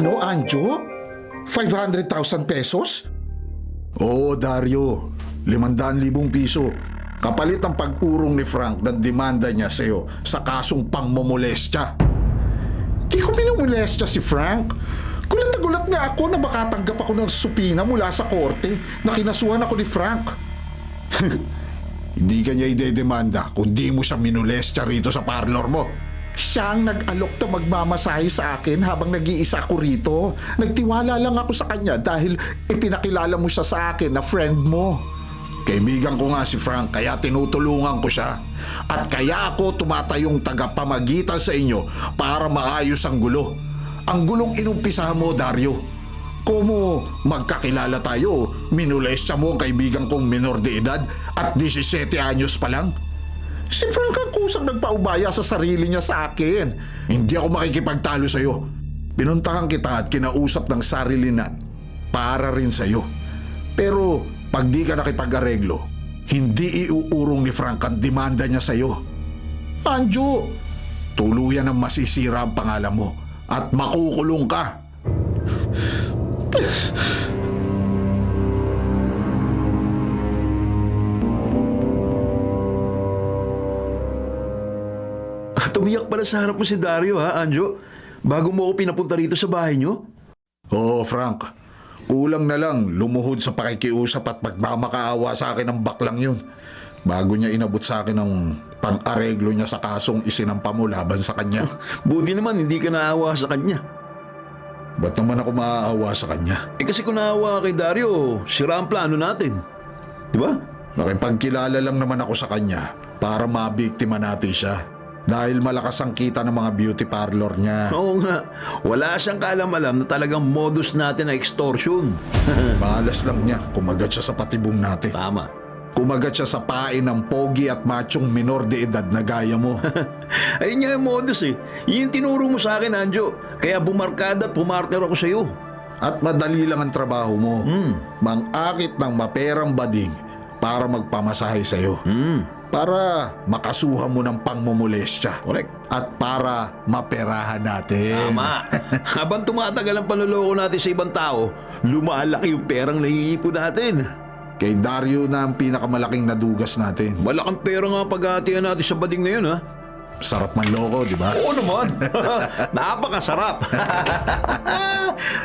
Ano, Anjo? 500,000 pesos? Oo, Dario. 500,000 piso. Kapalit ang pag-urong ni Frank ng demanda niya sa'yo sa kasong pangmomolestya. Di ko minumolestya si Frank. Gulat na gulat nga ako na makatanggap ako ng supina mula sa korte na kinasuhan ako ni Frank. Hindi ka niya idedemanda kung di mo siya minolestya rito sa parlor mo. Siya ang nag-alok na magmamasahe sa akin habang nag-iisa ako rito. Nagtiwala lang ako sa kanya dahil ipinakilala mo siya sa akin na friend mo. Kaibigan ko nga si Frank kaya tinutulungan ko siya. At kaya ako tumatayong tagapamagitan sa inyo para maayos ang gulo. Ang gulong inumpisahan mo, Dario. Como magkakilala tayo, minolestya mo ang kaibigan kong minor de edad at 17 anyos pa lang. Si Frank ang kusang nagpaubaya sa sarili niya sa akin. Hindi ako makikipagtalo sa'yo. Pinuntahan kita at kinausap ng sarilinan para rin sa'yo. Pero pag di ka nakipag-areglo, hindi iuurong ni Frank ang demanda niya sa'yo. Anjo, Tuluyan ang masisira ang pangalan mo at makukulong ka. Tumiyak pala sa harap mo si Dario, ha, Anjo? Bago mo ako pinapunta rito sa bahay niyo? Oo, Frank. Kulang na lang lumuhod sa pakikiusap at magmamakaawa sa akin ng baklang yun. Bago niya inabot sa akin ang pang-areglo niya sa kasong isinampa mo laban sa kanya. Buti naman hindi ka naawa sa kanya. Ba't naman ako maaawa sa kanya? Kasi kung naawa kay Dario, sira ang plano natin. Di ba? Nakipagkilala lang naman ako sa kanya para mabiktima natin siya. Dahil malakas ang kita ng mga beauty parlor niya. Oo nga. Wala siyang kaalam-alam na talagang modus natin na extortion. Malas lang niya kumagat siya sa patibong natin. Tama. Kumagat siya sa pain ng pogi at machong minor de edad na gaya mo. Ayun nga yung modus eh. Yun yung tinuro mo sa akin, Anjo. Kaya bumarkada at pumartner ako sa'yo. At madali lang ang trabaho mo. Mangakit ng maperang bading para magpamasahe sa'yo. Para makasuhan mo ng pangmomolestya. Correct. At para maperahan natin. Tama. Habang tumatagal ang panloloko natin sa ibang tao, lumalaki yung perang naiipon natin. Kay Dario na ang pinakamalaking nadugas natin. Malaking pera nga paghahatian natin sa bading na yun, ha? Sarap manloko, di ba? Oo naman. Napakasarap.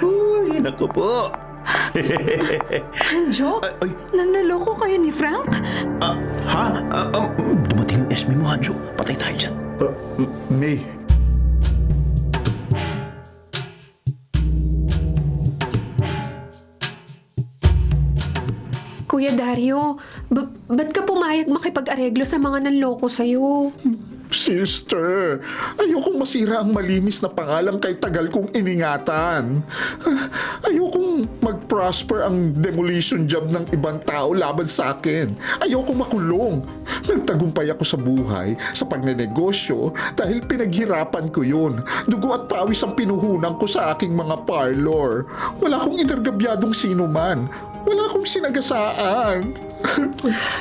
Uy, naku po. Anjo, Ay. nanloloko kayo ni Frank? Dumating yung SB mo, Anjo. Patay tayo dyan. May, Kuya Dario, ba't ka pumayag makipag-areglo sa mga nanloko sa'yo? sister, ayokong masira ang malimis na pangalan kay tagal kong iningatan. Ayokong mag-prosper ang demolition job ng ibang tao laban sa akin. Ayokong makulong. Nagtagumpay ako sa buhay, sa pagnenegosyo, dahil pinaghirapan ko yun. Dugo at pawis ang pinuhunan ko sa aking mga parlor. Wala akong intergabyadong sino man. Wala akong sinagasaan.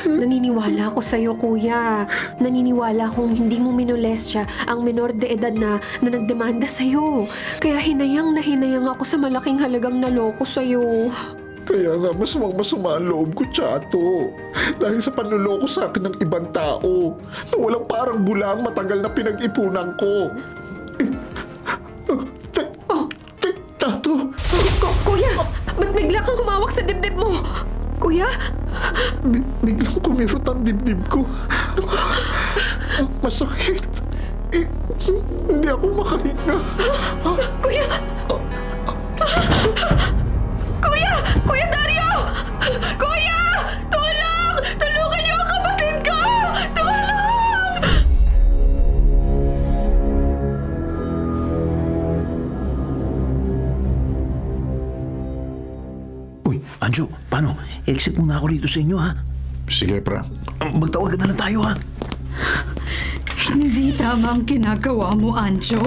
Naniniwala ako sa'yo, kuya. Naniniwala akong hindi mo minolestya ang menor de edad na nagdemanda sa'yo. Kaya hinayang na hinayang ako sa malaking halagang naloko sa'yo. Kaya nga mas masama ang loob ko, Chato. Dahil sa panluloko sa akin ng ibang tao na walang parang bulang matagal na pinag-ipunan ko. Chato, Kuya! Ba't bigla kang humawak sa dibdib mo? Kuya? biglang kumirot ang dibdib ko. Masakit. Hindi ako makahinga. Kuya! Kuya! Kuya Dario! Kuya! Tulong! Tulungan niyo ang kapatid ko! Tulong! Uy, Anjo, paano? Exit muna ako rito sa inyo, ha? sige, Frank. Magtawag na lang tayo, ha? Hindi tama ang ginagawa mo, Anjo.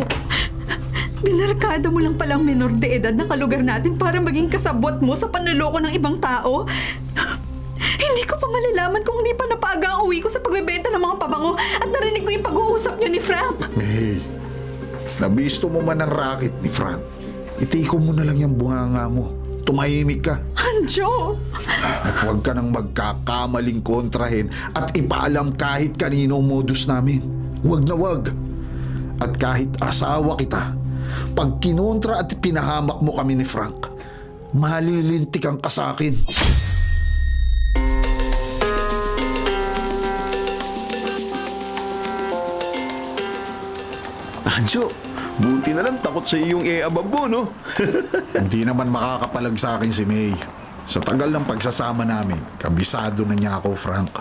Binarkada mo lang palang minor de edad na kalugar natin para maging kasabot mo sa panloloko ng ibang tao. Hindi ko pa malalaman kung hindi pa napaaga ang uwi ko sa pagbebenta ng mga pabango at narinig ko yung pag-uusap niyo ni Frank. May, nabisto mo man ang racket ni Frank. Itiko mo na lang yung bunganga mo. Tumahimik ka. Anjo! At huwag ka nang magkakamaling kontrahin at ipaalam kahit kanino ang modus namin. Huwag na huwag. At kahit asawa kita, pag kinontra at pinahamak mo kami ni Frank, malilintikan ka sa akin. Anjo, buti na lang takot sa iyong e-abab mo, no? Hindi naman makakapalag sa akin si May. Sa tagal ng pagsasama namin, kabisado na niya ako, Frank.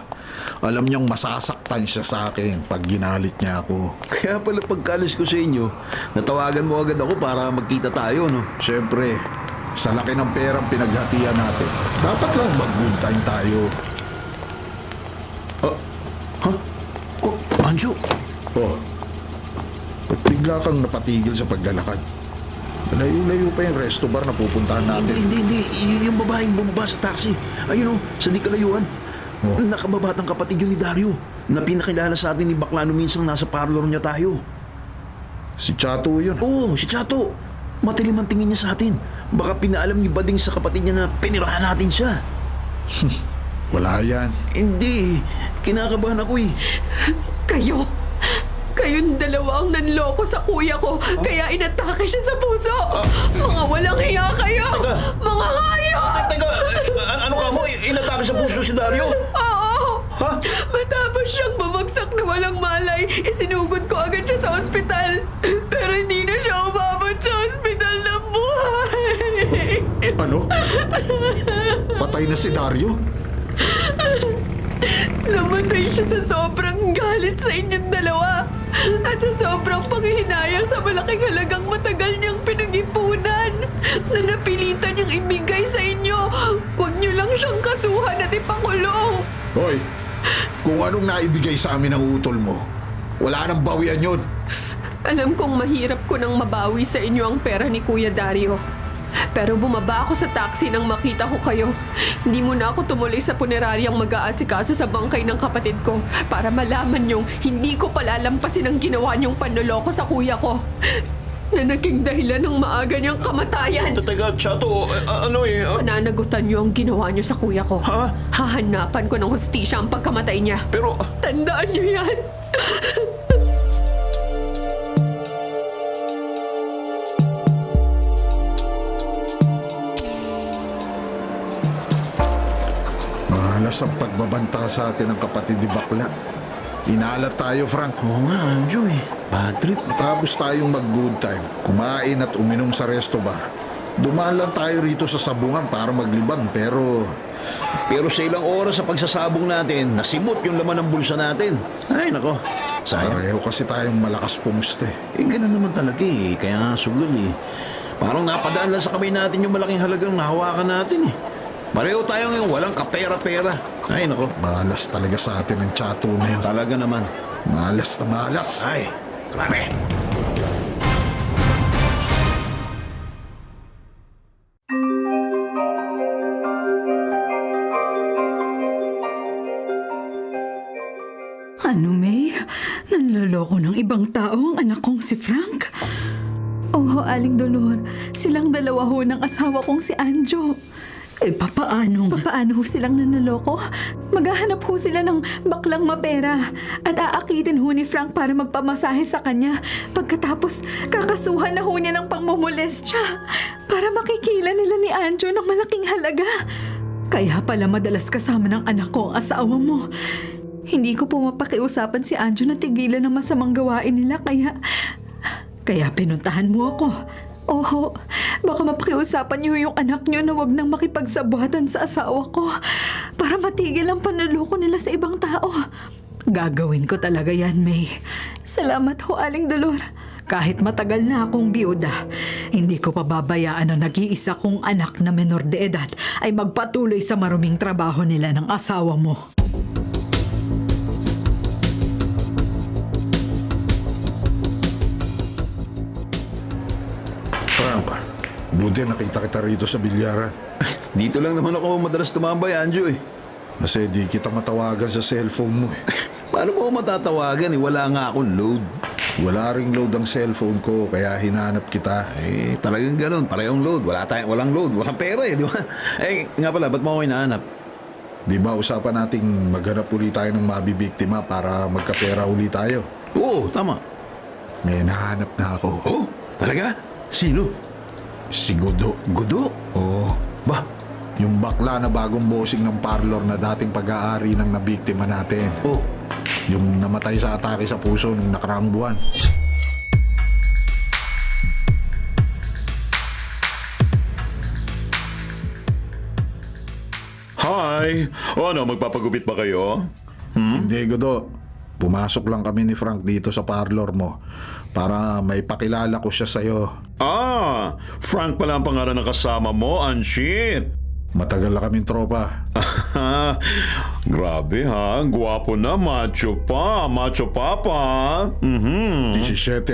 Alam niyang masasaktan siya sa akin pag ginalit niya ako. Kaya pala pagkalis ko sa inyo, natawagan mo agad ako para magkita tayo, no? Siyempre, sa laki ng perang pinaghatian natin, dapat lang mag-good time tayo. Anjo, Oh, ba't bigla kang napatigil sa paglalakad? Malayo-layo pa yung resto bar na pupuntahan natin. hindi. Yung babaeng bumaba sa taxi. Ayun, sa di kalayuan. Oh. Nakababatang kapatid yun ni Dario, na pinakilala sa atin ni Bakla nung minsang nasa parlor niya tayo. Si Chato yun. Oo, si Chato. Matilim ang tingin niya sa atin. Baka pinaalam ni Bading sa kapatid niya na pinirahan natin siya. Wala yan. Hindi, kinakabahan ako eh. Kayong dalawa ang nanloko sa kuya ko, kaya inatake siya sa puso. Mga walang hiya kayo! Mga hayop! Teka, ano ka mo? Inatake sa puso si Dario? Oo! Ha? Matapos siyang bumagsak na walang malay, isinugod ko agad siya sa ospital. Pero hindi na siya umabot sa ospital ng buhay. Ano? Patay na si Dario? Namatay siya sa sobrang galit sa inyong dalawa. At sa sobrang panghihinayang sa malaking halagang matagal niyang pinag-ipunan na napilitan niyang ibigay sa inyo. Huwag niyo lang siyang kasuhan at ipakulong. Hoy, kung anong naibigay sa amin ng utol mo, wala nang bawian yun. Alam kong mahirap ko nang mabawi sa inyo ang pera ni Kuya Dario. Pero bumaba ako sa taxi nang makita ko kayo. Hindi muna ako tumuloy sa puneraryang mag-aasikaso sa bangkay ng kapatid ko para malaman niyong hindi ko palalampasin ang ginawa niyong panloloko sa kuya ko na naging dahilan ng maaga niyang kamatayan. Teka, Chato, ano eh? Pananagutan niyo ang ginawa niyo sa kuya ko. Ha? Hahanapan ko ng hustisya ang pagkamatay niya. Pero, Tandaan niyo yan. Mahalas ang pagbabanta sa atin ng kapatid ni Bakla. Inalat tayo, Frank. oo nga, Anjo eh. Bad trip. Tapos tayong mag-good time, kumain at uminom sa resto bar. Dumaan lang tayo rito sa sabungan para maglibang pero Pero sa ilang oras sa pagsasabong natin, nasimot yung laman ng bulsa natin. Ay, nako. Sayang. pareho kasi tayong malakas pumuste. Eh, ganun naman talaga eh. Kaya nga sugal eh. Parang napadaan lang sa kamay natin yung malaking halagang nahawakan natin eh. Pareho tayo ngayon, walang kapera-pera. Ay, nako. Malas talaga sa atin ang Chato na yun. Talaga naman. Malas na malas. Ay, grabe. Ano, May? Nanloloko ng ibang tao ang anak kong si Frank? Oo, Aling Dolor. Silang dalawa ho ng asawa kong si Anjo. Eh, papaano ho silang nanloloko? Maghahanap ho sila ng baklang mapera at aakitin ho ni Frank para magpamasahe sa kanya. Pagkatapos, kakasuhan na ho niya ng pangmomolestya para makikila nila ni Anjo ng malaking halaga. Kaya pala madalas kasama ng anak ko ang asawa mo. Hindi ko po mapakiusapan si Anjo na tigilan ng masamang gawain nila kaya pinuntahan mo ako. Oho, baka mapakiusapan niyo yung anak niyo na wag nang makipagsabuhatan sa asawa ko para matigil ang panloloko nila sa ibang tao. Gagawin ko talaga yan, May. Salamat ho, Aling Dolor. Kahit matagal na akong biyuda, hindi ko pababayaan na nag-iisa kong anak na menor de edad ay magpatuloy sa maruming trabaho nila ng asawa mo. Frank, buti nakita kita rito sa bilyaran. Dito lang naman ako madalas tumambay, Anjo eh. Kasi di kita matawagan sa cellphone mo eh. Paano mo ako matatawagan eh? Wala nga akong load. Wala ring load ang cellphone ko, kaya hinanap kita. Eh, talagang ganun. Parehong load. Walang load. Walang pera eh, di ba? Eh, nga pala, ba't mo ako hinahanap? Di ba usapan nating maghanap ulit tayo ng mabibiktima para magkapera ulit tayo? Oo, tama. May nahanap na ako. Oh, talaga? Sino? Si Godo. Godo? Oo. Ba? Yung bakla na bagong bossing ng parlor na dating pag-aari ng nabiktima natin. Oh, Yung namatay sa atake sa puso nung nakaraang buwan. Hi! O ano, magpapagupit ba kayo? Hindi, Godo. Pumasok lang kami ni Frank dito sa parlor mo para may pakilala ko siya sa'yo. Ah! Frank pala ang pangalan ng kasama mo, Anshit! Matagal na kaming tropa. Grabe ha, ang gwapo na, macho papa. 17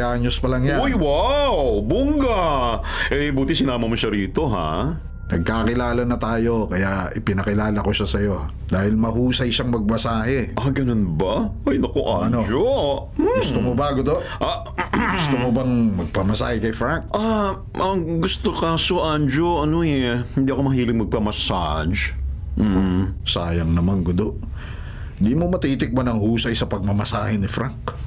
anyos pa lang yan. Uy, wow! Bungga! Eh, buti sinama mo siya rito, ha? Nagkakilala na tayo kaya ipinakilala ko siya sa'yo dahil mahusay siyang magbasahe. Ah, ganun ba? Ay, naku, Ano? Anjo! Gusto mo ba, Godo? Ah, Gusto mo bang magpamasahe kay Frank? ang gusto kaso, Anjo, ano eh, hindi ako mahilig magpamassage. Sayang naman, Godo. Di mo matitikman ang husay sa pagmamasahe ni Frank.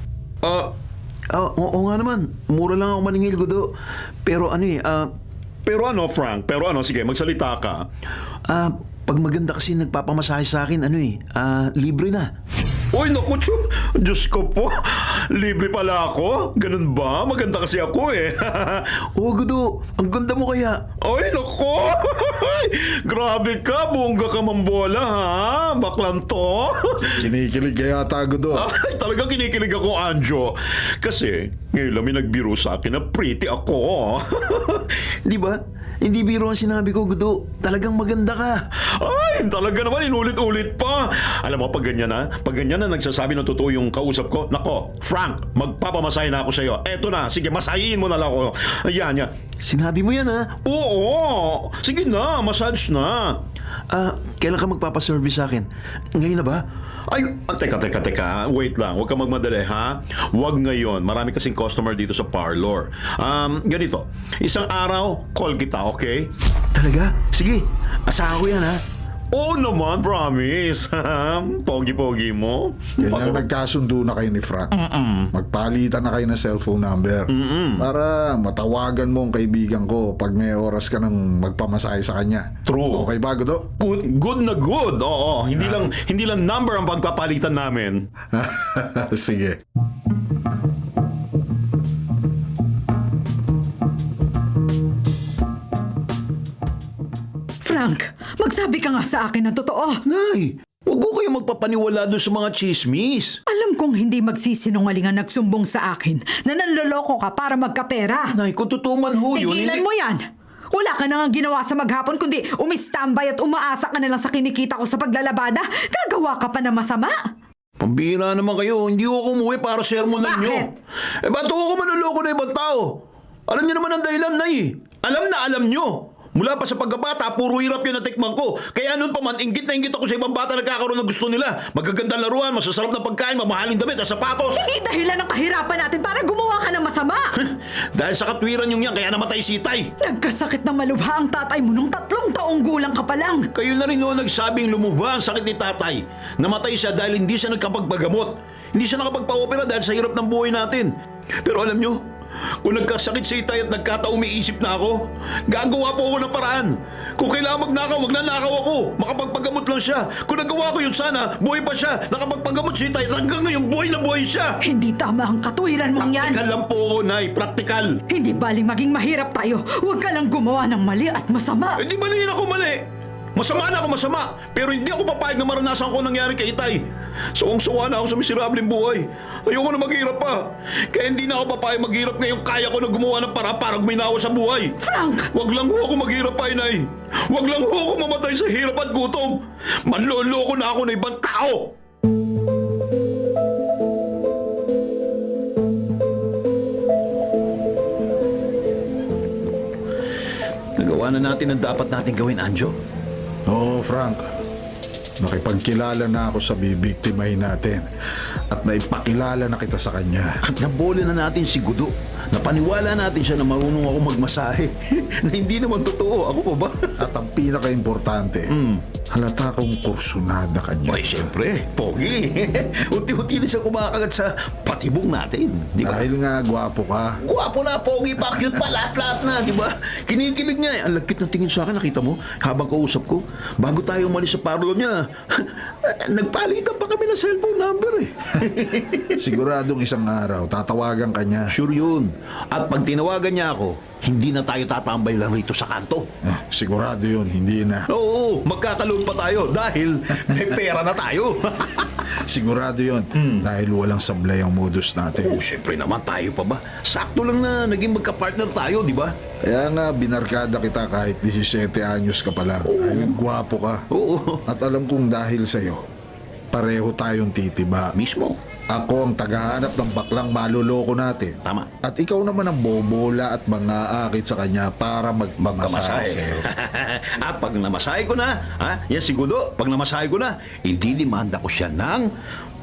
oo nga naman. Mura lang ako maningil, Godo. Pero ano eh, Pero ano, Frank? Pero ano, sige, magsalita ka. pag maganda kasi nagpapamasahe sa akin, libre na. Uy, naku, Diyos ko po. Libre pala ako? Ganun ba? Maganda kasi ako eh. Oo, Godo. Ang ganda mo kaya. Ay, naku. Grabe ka, bongga ka mambola, ha? Baklan to. Kinikilig ka yata, Godo. Ay, talagang kinikilig ako, Anjo. Kasi, ngayon lang may nagbiro sa akin na pretty ako. Di ba? Hindi biro ang sinabi ko, Godo. Talagang maganda ka. Ay, talaga naman, inulit-ulit pa. Alam mo, pag ganyan na nagsasabi ng totoo yung kausap ko, nako, Frank, magpapamasahe na ako sa'yo. Eto na, sige, masahiin mo na lang ako. Ayan, yan. Sinabi mo yan, ha? Oo, sige na, massage na. Kailan ka magpapaservice sa akin? Ngayon na ba? Ay, teka. Wait lang, huwag ka magmadali, ha? Huwag ngayon. Marami kasing customer dito sa parlor. Ganito, isang araw, call kita, okay? Talaga? Sige, asahan ko yan, ha? Oo naman, promise. Pogi-pogi mo. Ganyan nagkasundo na kayo ni Frank. Magpalitan na kayo ng cellphone number. Para matawagan mo ang kaibigan ko pag may oras ka nang magpamasahe sa kanya. True. Okay ba, Godo? Good na good. Oo, hindi lang number ang pagpapalitan namin. Sige. Frank, magsabi ka nga sa akin ng totoo. Nay, huwag ko kayo magpapaniwala doon sa mga chismis. Alam kong hindi magsisinungaling ang nagsumbong sa akin na nanloloko ka para magkapera. Nay, kung totoo man ho yun, Tigilan mo yan! Wala ka na nga ginawa sa maghapon kundi umistambay at umaasa ka na lang sa kinikita ko sa paglalabada. Gagawa ka pa na masama. Pambira naman kayo, hindi ako umuwi para sermonan nyo. Bakit? Ba't ako manuloko na ibang tao? Alam niyo naman ang dahilan, Nay. Alam nyo. Mula pa sa pagkabata, puro hirap yun natikman ko. Kaya noon pa man, inggit na inggit ako sa ibang bata nagkakaroon ng gusto nila. Magagandang laruan, masasarap na pagkain, mamahaling damit at sapatos. Hindi dahilan ng kahirapan natin para gumawa ka ng masama. Dahil sa katwiran yung yan, kaya namatay si Itay. Nagkasakit ng malubha ang tatay mo nung 3 taong gulang ka pa lang. Kayo na rin noon nagsabing lumubha ang sakit ni tatay. Namatay siya dahil hindi siya nagkapagpagamot. Hindi siya nakapagpa-opera dahil sa hirap ng buhay natin. Pero alam nyo, kung nagkasakit si Itay at nagkataong may isip na ako, gagawa po ako ng paraan. Kung kailangan magnakaw, magnanakaw ako. Makapagpagamot lang siya. Kung nagawa ko yun sana, buhay pa siya. Nakapagpagamot si Itay at hanggang ngayon buhay na buhay siya. Hindi tama ang katwiran mong yan. Praktikal lang po ako, Nay. Praktikal. Hindi baling maging mahirap tayo. Huwag ka lang gumawa ng mali at masama. Eh di ba rin ako mali? Masama na ako masama, pero hindi ako papayag na maranasan ko nangyari kay Itay. Sawang-sawa na ako sa miserableng buhay. Ayoko na maghirap pa. Kaya hindi na ako papayag maghirap ngayong kaya ko na gumawa ng para guminawa sa buhay. Frank! Wag lang ho ako maghirap pa, Inay. Wag lang ho ako mamatay sa hirap at gutom. Manloloko na ako ng ibang tao. Nagawa na natin ang dapat natin gawin, Anjo. Oo, Frank. Nakipagkilala na ako sa bibiktimahin natin at naipakilala na kita sa kanya. At nabole na natin si Gudo. Napaniwala natin siya na marunong ako magmasahe. Na hindi naman totoo. Ako pa ba? At ang pinaka-importante, halata kong kursunada kanya. Ay, siyempre. Pogi. Unti-unti na siya kumakagat sa patibong natin. Di ba? Dahil nga gwapo ka. Guwapo na, pogi pa, cute pa, lahat-lahat na, di ba? Kinikilig niya eh. Ang lagkit ng tingin sa akin, nakita mo? Habang kausap ko, bago tayo umalis sa parlor niya, nagpalitan pa kami ng cellphone number eh. Siguradong isang araw, tatawagan ka niya. Sure yun. At pag tinawagan niya ako, hindi na tayo tatambay lang rito sa kanto. Sigurado yun, hindi na. Oo, magkakaloon pa tayo dahil may pera na tayo. Sigurado yun, dahil walang sablay ang modus natin. Oo, syempre naman tayo pa ba? Sakto lang na naging magka-partner tayo, di ba? Kaya nga, binarkada kita kahit 17 anyos ka pa lang. Dahil gwapo ka. Oo, At alam kong dahil sa'yo, pareho tayong titiba. mismo. Ako ang tagahanap ng baklang maluloko natin. Tama. At ikaw naman ang bobola at mga akit sa kanya para magmamasahe sa'yo. At pag namasahe ko na, yan si Gudo, pag namasahe ko na, ididimanda ko siya ng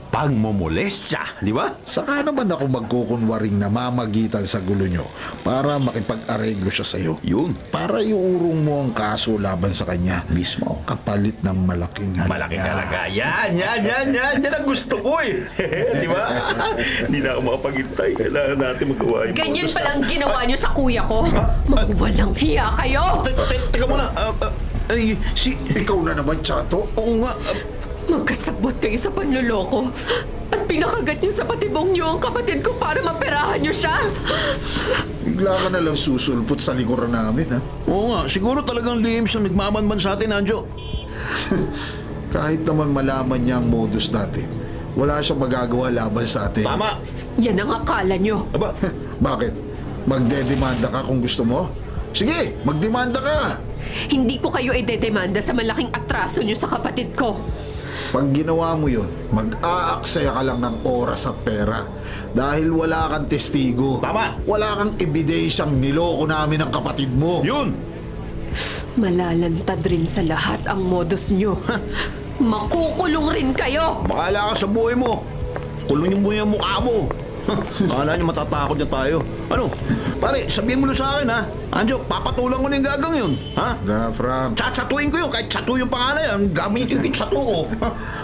pagmomolestya, di ba? Saka naman ako magkukunwaring namamagitan sa gulo nyo para makipag-areglo siya sa'yo. Yun, Para iurong mo ang kaso laban sa kanya. mismo. Kapalit ng malaking halaga. Malaking halaga. Yan ang gusto ko eh. Di ba? Hindi na ako makapaghintay. Kailangan natin magawa yung Ganyan modus palang ginawa niyo sa kuya ko. Mawalang hiya kayo. Teka muna. Ikaw na naman, Chato. Oo nga. Magkasabot kayo sa panluloko. At pinakagat niyo sa patibong niyo ang kapatid ko para maperahan niyo siya. Bigla ka na lang susulpot sa likuran namin, ha? Oo nga. Siguro talagang lihim siyang nagmamanman sa atin, Anjo. Kahit naman malaman niya ang modus natin, wala siyang magagawa laban sa atin. Tama. Yan ang akala niyo. Aba, Bakit? Magdedemanda ka kung gusto mo? Sige, magdemanda ka! Hindi ko kayo idedemanda sa malaking atraso niyo sa kapatid ko. Pag ginawa mo yun, mag-aaksaya ka lang ng oras at pera. Dahil wala kang testigo. Tama. Wala kang ebidensyang niloko namin ang kapatid mo. yun. Malalantad rin sa lahat ang modus niyo. Makukulong rin kayo. Bahala ka sa buhay mo. Kulungin mo yung mukha mo. Akala niyo matatakot na tayo. Ano? Pare, sabihin mo na sa akin, ha? Anjo, papatulang ko na yung gagang yun. Ha? Na, Frank, Chatsatuin ko yun. Kahit chatu yung pangalan yan, gamitin ko yung chatu ko.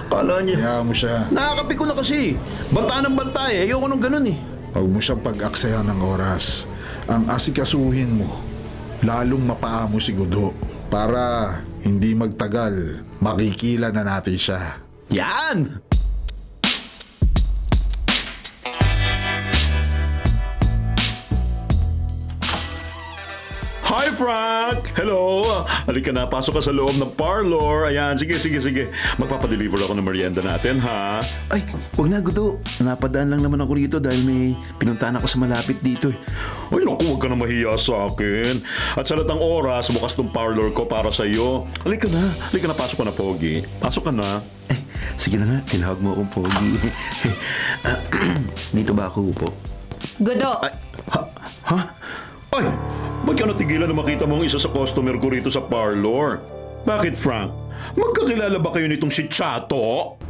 Akala niya. kaya mo siya. Nakakapi ko na kasi. Banta ng banta eh. Ayoko nung ganun eh. Huwag mo siyang pag-aksaya ng oras. Ang asikasuhin mo, lalong mapaamo si Gudo. Para hindi magtagal, makikila na natin siya. Yan! Hi, Frank! Hello! Halika na, pasok ka sa loob ng parlor. Ayan, sige. Magpapadeliver ako ng merienda natin, ha? Ay, huwag na, Gudo. Napadaan lang naman ako rito dahil may pinuntahan ako sa malapit dito eh. Ay, naku, huwag ka na mahiya sa akin. At sa lahat ng oras, bukas tong parlor ko para sa iyo. Halika na, pasok ka na, Pogi. Pasok ka na. Eh, sige na nga, tinawag mo akong pogi. Dito ba ako upo? Gudo, Ay, ha? Ay, ba't ka natigilan na makita mo ang isa sa customer ko rito sa parlor? Bakit, Frank? Magkakilala ba kayo nitong si Chato?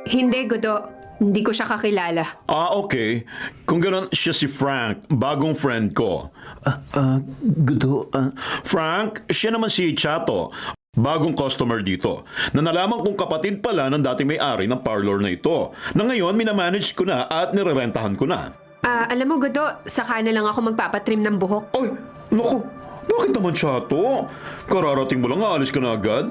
hindi Gudo. Hindi ko siya kakilala. Ah, okay. Kung gano'n, siya si Frank, bagong friend ko. Gudo, Frank, siya naman si Chato, bagong customer dito, na nalaman kong kapatid pala ng dating may-ari ng parlor na ito, na ngayon minamanage ko na at nirerentahan ko na. Alam mo Gudo, saka na lang ako magpapatrim ng buhok. Ay, naku, bakit naman Chato? Kararating mo lang, aalis ka na agad?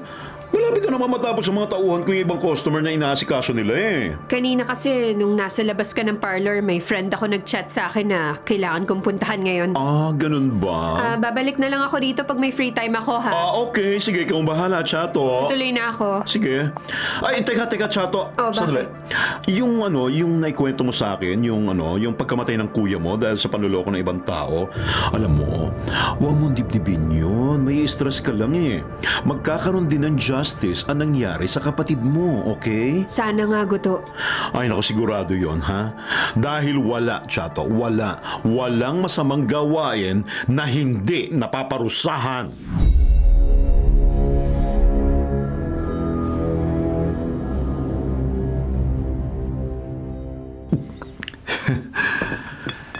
Malapit na naman matapos ang mga tauhan ko yung ibang customer na inaasikaso nila eh. Kanina kasi, nung nasa labas ka ng parlor, may friend ako nag-chat sa akin na kailangan kong puntahan ngayon. Ah, ganun ba? Babalik na lang ako rito pag may free time ako, ha? Okay, sige, ikaw ang bahala, Chato. Tuloy na ako. Sige. Ay, teka, Chato. Oh, Sandali. Yung naikwento mo sa akin, yung pagkamatay ng kuya mo dahil sa panluloko ng ibang tao, alam mo, Huwag mong dibdibin yun. May stress ka lang eh. Magkakaroon din ng justice ang nangyari sa kapatid mo, okay? Sana nga, Guto. Ay, naku, sigurado yon ha? Dahil wala, Chato, wala. Walang masamang gawain na hindi napaparusahan.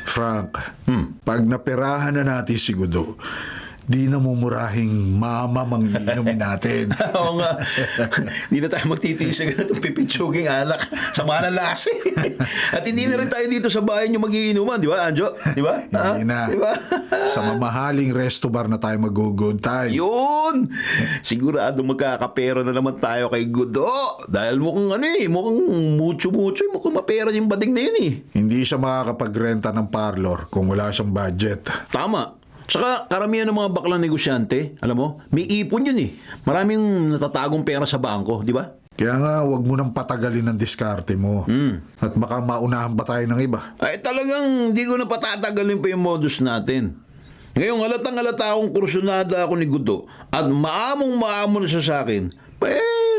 Frank, pag naperahan na natin si Gudo, di na mumurahing mama mangiinumin natin. Oo nga. Hindi na tayo magtitiis sa ganitong pipitsuging alak. Sama ng lasi. At hindi na rin tayo dito sa bahay nyo magiinuman, di ba, Anjo? Di ba? Hindi na. Di ba? Sa mamahaling resto bar na tayo mag-good time. Yun! Sigurado magkakapera na naman tayo kay Gudo. Dahil mukhang mukhang mucho-mucho, mukhang mapera yung bading na yun eh. Hindi siya makakapagrenta ng parlor kung wala siyang budget. Tama. Saka karamihan ng mga baklang negosyante, alam mo, may ipon yun eh. Maraming natatagong pera sa bangko, di ba? Kaya nga, wag mo nang patagalin ang diskarte mo. At baka maunahan pa tayo ng iba. Ay talagang di ko na patatagalin pa yung modus natin. Ngayong halatang-halata akong kursunada ako ni Gudo at maamong-maamo na siya sa akin,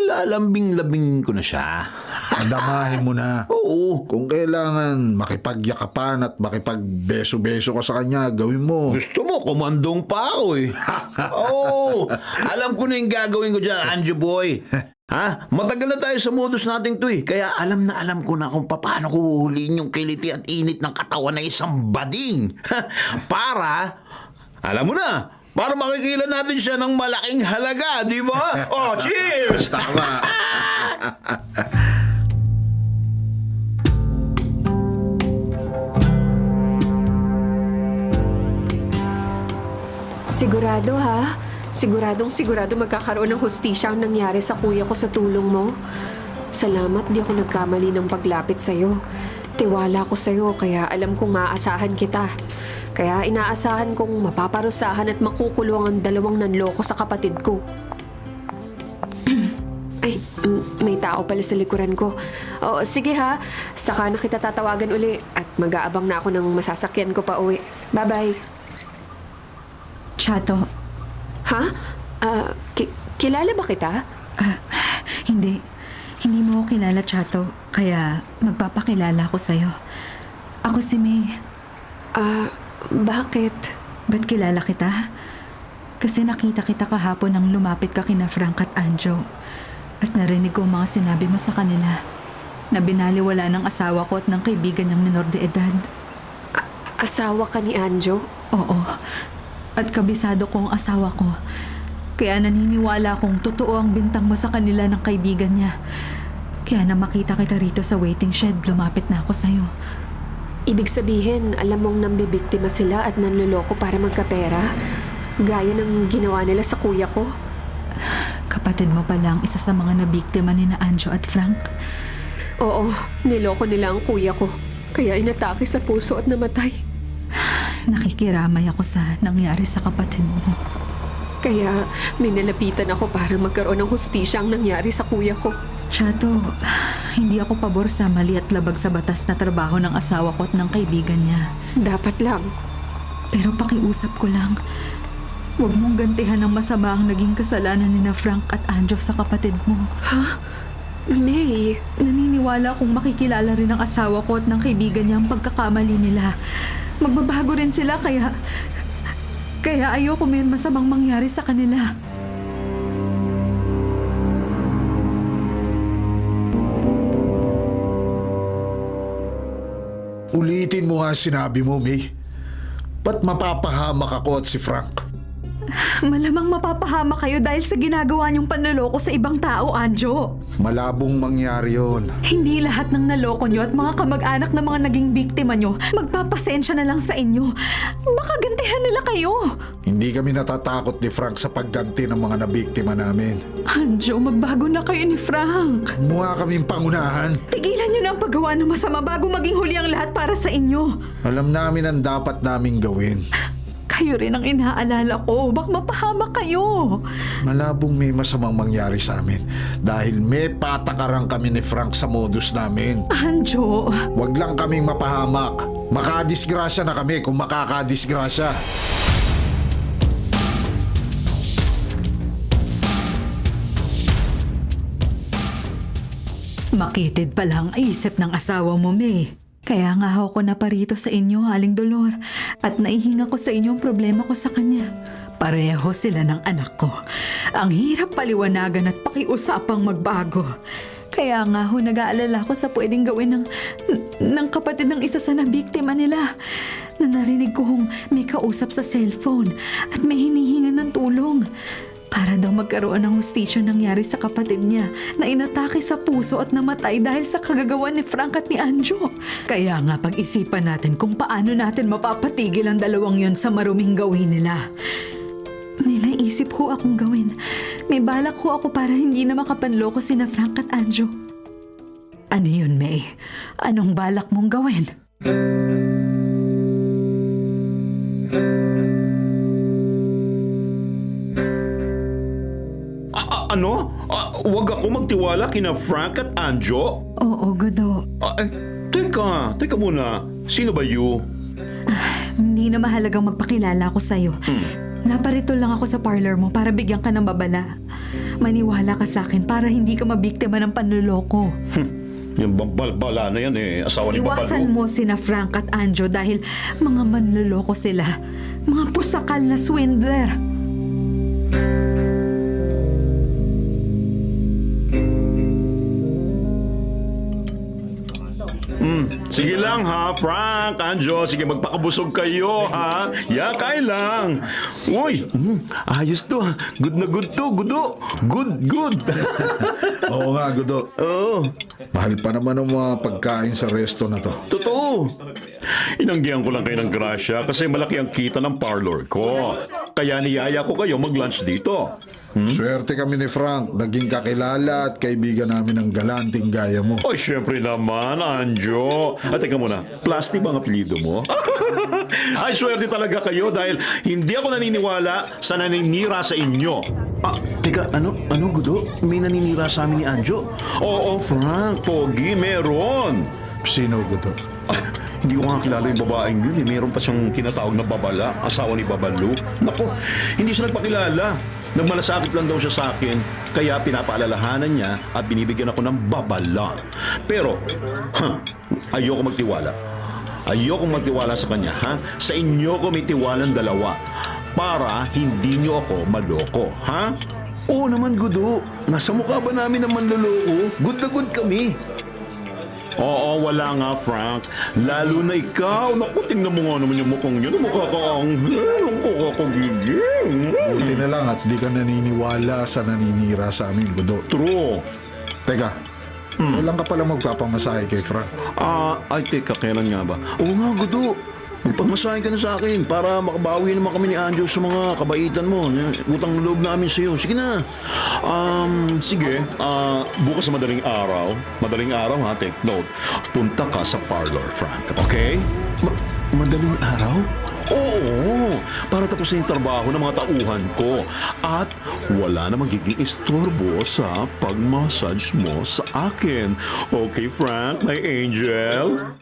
lalambing-labing ko na siya. Adamahin mo na. Oo. Kung kailangan makipagyakapan at makipagbeso-beso ka sa kanya, gawin mo. Gusto mo, komandong pa ako eh. Oo. Alam ko na yung gagawin ko dyan, Anjo boy. Ha? Matagal na tayo sa modus natin to eh. Kaya alam na alam ko na kung paano ko huhuliin yung kiliti at init ng katawan na isang bading. Para, alam mo na, para makikila natin siya ng malaking halaga, di ba? Oh, cheers! Tama. Sigurado, ha? Sigurado magkakaroon ng hustisya ang nangyari sa kuya ko sa tulong mo. Salamat, di ako nagkamali ng paglapit sa'yo. Tiwala ko sa'yo, kaya alam kong maaasahan kita. Kaya inaasahan kong mapaparusahan at makukulong ang dalawang nanloko sa kapatid ko. Ay, may tao pala sa likuran ko. O, sige ha, saka na kita tatawagan uli at mag-aabang na ako ng masasakyan ko pa uwi. Bye-bye. Chato, Ha? Kilala ba kita? hindi. Hindi mo ako kilala, Chato. Kaya magpapakilala ako sa'yo. Ako si May. Bakit? Ba't kilala kita? Kasi nakita kita kahapon nang lumapit ka kina Frank at Anjo. At narinig ko ang mga sinabi mo sa kanila na binaliwala ng asawa ko at ng kaibigan niyang minor de edad. Asawa ka ni Anjo? Oo. At kabisado ko ang asawa ko. Kaya naniniwala kong totoo ang bintang mo sa kanila ng kaibigan niya. Kaya na makita kita rito sa waiting shed, lumapit na ako sa'yo. Ibig sabihin, alam mong nambibiktima sila at nanloloko para magkapera? Gaya ng ginawa nila sa kuya ko? Kapatid mo pala ang isa sa mga nabiktima ni na Anjo at Frank. Oo, niloko nila ang kuya ko. Kaya inatake sa puso at namatay. Nakikiramay ako sa nangyari sa kapatid mo. Kaya minalapitan ako para magkaroon ng hustisya ang nangyari sa kuya ko. Chato, hindi ako pabor sa mali at labag sa batas na trabaho ng asawa ko at ng kaibigan niya. Dapat lang. Pero pakiusap ko lang, huwag mong gantihan ng masama ang naging kasalanan ni na Frank at Anjo sa kapatid mo. Ha? May, Naniniwala kong makikilala rin ng asawa ko at ng kaibigan niya ang pagkakamali nila. Magbabago rin sila kaya ayoko may masamang mangyari sa kanila. Ulitin mo nga sinabi mo, May. Ba't mapapahamak ako at si Frank? Malamang mapapahama kayo dahil sa ginagawa niyong panloloko sa ibang tao, Anjo. Malabong mangyari yun. Hindi lahat ng naloko niyo at mga kamag-anak na mga naging biktima niyo magpapasensya na lang sa inyo. Baka gantihan nila kayo. Hindi kami natatakot ni Frank sa pagganti ng mga nabiktima namin. Anjo, magbago na kayo ni Frank. Mukha kaming pangunahan. Tigilan niyo na ang paggawa ng masama bago maging huli ang lahat para sa inyo. Alam namin ang dapat naming gawin. Kayo rin ang inaalala ko. Baka mapahama kayo. Malabong may masamang mangyari sa amin dahil may patakaran kami ni Frank sa modus namin. Anjo, Huwag lang kaming mapahamak. Makadisgrasya na kami kung makakadisgrasya. Makitid pala ang isip ng asawa mo, May. Kaya nga ako na parito sa inyo, Aling Dolor. At naihinga ko sa inyo ang problema ko sa kanya. Pareho sila ng anak ko. Ang hirap paliwanagan at pakiusapang magbago. Kaya nga ho, nag-aalala ko sa pwedeng gawin ng kapatid ng isa sa nabiktima nila. Na narinig ko hong may kausap sa cellphone at may hinihinga ng tulong. Para daw magkaroon ng hustisya nangyari sa kapatid niya na inatake sa puso at namatay dahil sa kagagawan ni Frank at ni Anjo. Kaya nga pag-isipan natin kung paano natin mapapatigil ang dalawang yon sa maruming gawin nila. May naisip ho akong gawin. May balak ho ako para hindi na makapanloko sina Frank at Anjo. Ano yun, May? Anong balak mong gawin? Ano? Huwag ako magtiwala kina Frank at Anjo? Oo, Godo. Teka muna. Sino ba you? Hindi na mahalagang magpakilala ako sa'yo. Naparito lang ako sa parlor mo para bigyan ka ng babala. Maniwala ka sa akin para hindi ka mabiktima ng panluloko. Yung bala na yan asawa ni Iwasan Babalo. mo sina Frank at Anjo dahil mga manluloko sila. Mga pusakal na swindler. Sige lang ha, Frank, Anjo. Sige, magpakabusog kayo ha. Yakay lang. Uy, ayos to. Good na good to, Gudo. Good. Oo nga, Gudo. Oo, Mahal pa naman ang mga pagkain sa resto na to. totoo. Inanggihan ko lang kayo ng grasya kasi malaki ang kita ng parlor ko. Kaya niyaya ko kayo mag-lunch dito. Swerte kami ni Frank. Naging kakilala at kaibigan namin ng galanting gaya mo. Ay, syempre naman, Anjo. At teka muna, plastic ba ang apelido mo? Ay, swerte talaga kayo dahil hindi ako naniniwala sa naninira sa inyo. Teka, ano, Gudo? May naninira sa amin ni Anjo? Oo, Frank, Pogi, meron. Sino, Gudo? Hindi ko nga kilala yung babaeng yun eh. Meron pa siyang tinatawag na Babala, asawa ni Babalo. Naku, hindi siya nagpakilala. Nagmalasakit lang daw siya sa akin, kaya pinapaalalahanan niya at binibigyan ako ng babala. Pero, ayoko magtiwala. Ayoko magtiwala sa kanya, ha? Sa inyo ko may tiwalang dalawa para hindi niyo ako maloko, ha? Oo naman, Gudo. Nasa mukha ba namin ang manloloko? Good na good kami. Oo, wala nga, Frank. Lalo na ikaw. Naku, tingnan mo nga naman yung mukhang yun. Mukha ka ang kakagiging. Buti na lang at di ka naniniwala sa naninira sa amin, Gudo. True. Teka, kailan ka pala magpapamasahe kay Frank? Ay, teka, kailan nga ba? Oo nga, Gudo. Magpamasahin ka na sa akin para makabawi naman kami ni Anjo sa mga kabaitan mo. Utang loob namin sa iyo. Sige na. Sige. Bukas sa madaling araw ha, take note. Punta ka sa parlor, Frank. Okay? Madaling araw? Oo. Para tapos na yung trabaho ng mga tauhan ko. At wala na magiging istorbo sa pag-massage mo sa akin. Okay, Frank, my angel?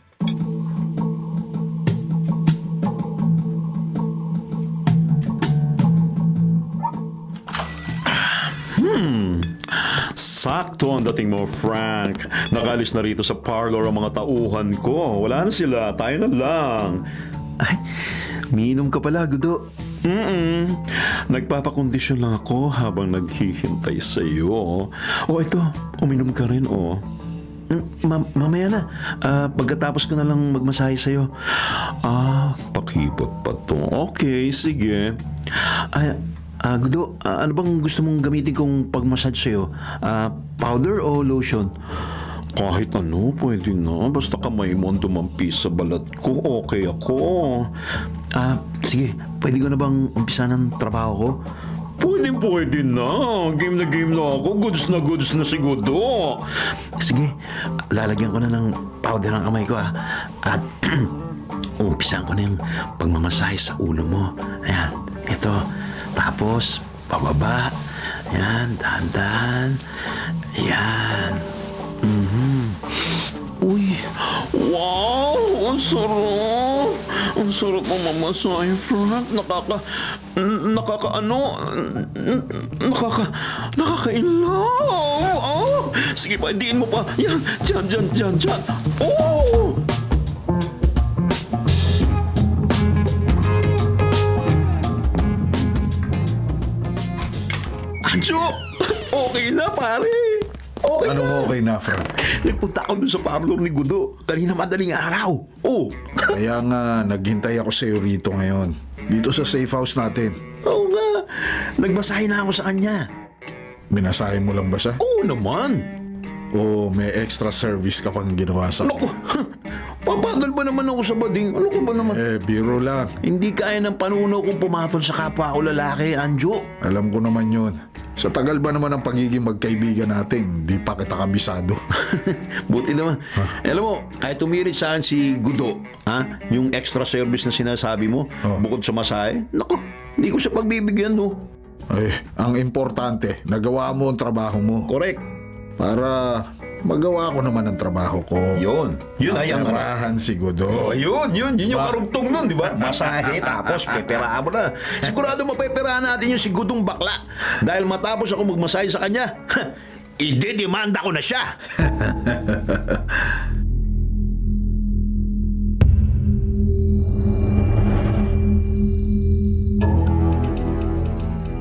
Sakto ang dating mo, Frank. Nakalis na rito sa parlor ang mga tauhan ko. Wala na sila. Tayo na lang. Ay, minom ka pala, Gudo. Nagpapakondisyon lang ako habang naghihintay sa iyo. Ito. Uminom ka rin, mamaya na. Pagkatapos ko na lang magmasahe sa'yo. Pakipot pa to. Okay, sige. Gudo, ano bang gusto mong gamitin kong pag-massage sa'yo? Powder o lotion? Kahit ano, pwede na. Basta kamay mo ang dumampi sa balat ko, okay ako. Sige, pwede ko na bang umpisa ng trabaho ko? Pwede na. Game na ako. Goods na si Gudo. Sige, lalagyan ko na ng powder ng kamay ko, At umpisahan ko na yung pagmamasahe sa ulo mo. Ayan, ito. Tapos, pababa. Yan, dahan-dahan. Yan. Uy, wow! Ang sarap! Ang sarap ang mamasahe, Frank. nakaka-inlaw. Oh, sige pa, diin mo pa. Yan, dyan. Oh! Anjo, okay na pare. Okay na. Anong okay na, Frank? Nagpunta ako dun sa parlor ni Gudo. Kanina madaling araw. Oh. Kaya nga, naghintay ako sa iyo rito ngayon. Dito sa safe house natin. Oo nga. Nagmasahe na ako sa kanya. Binasahin mo lang ba siya? Oo naman. O may extra service ka pang ginawa sa Naku, papagal ba naman ako sa bading? Ano ko ba naman? biro lang. Hindi kaya ng panunaw kung pumatol sa kapwa ko lalaki, Anjo. Alam ko naman yun. Sa tagal ba naman ang pagiging magkaibigan natin, di pa kita kabisado. Buti naman. Alam mo, kahit tumirit saan si Gudo, yung extra service na sinasabi mo, bukod sa masahe, naku, hindi ko siya pagbibigyan, no? Ay, ang importante, nagawa mo ang trabaho mo. Correct. Para magawa ko naman ang trabaho ko. Yun ay ang Perahan si Gudo. Yun yung karugtong nun, di ba? Masahe, tapos peperaan mo na. Sigurado mapeperahan natin yung si Gudong bakla. Dahil matapos ako magmasahe sa kanya, idedemanda ko na siya.